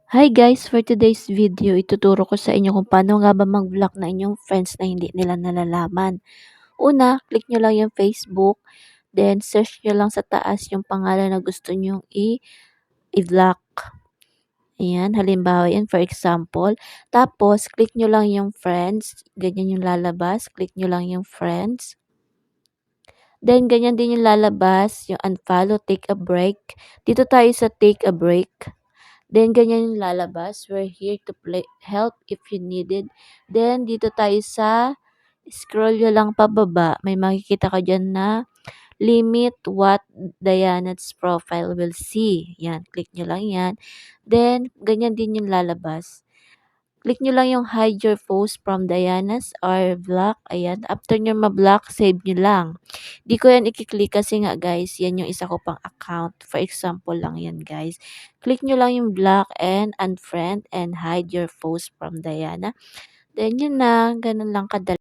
Hi guys! For today's video, ituturo ko sa inyo kung paano nga ba mag-block na inyong friends na hindi nila nalalaman. Una, click nyo lang yung Facebook, then search nyo lang sa taas yung pangalan na gusto nyong i-block. Ayan, halimbawa yan, for example. Tapos, click nyo lang yung friends, ganyan yung lalabas, click nyo lang yung friends. Then, ganyan din yung lalabas, yung unfollow, take a break. Dito tayo sa take a break. Then, ganyan yung lalabas. We're here to help if you needed. Then, dito tayo sa scroll nyo lang pababa. May makikita ka dyan na limit what Diana's profile will see. Yan, click nyo lang yan. Then, ganyan din yung lalabas. Click nyo lang yung hide your post from Diana's or block. Ayan, after nyo ma-block, save nyo lang. Di ko yan ikiklik kasi nga guys, yan yung isa ko pang account. For example lang yan guys. Click nyo lang yung block and unfriend and hide your post from Diana. Then yun na, ganun lang kadali.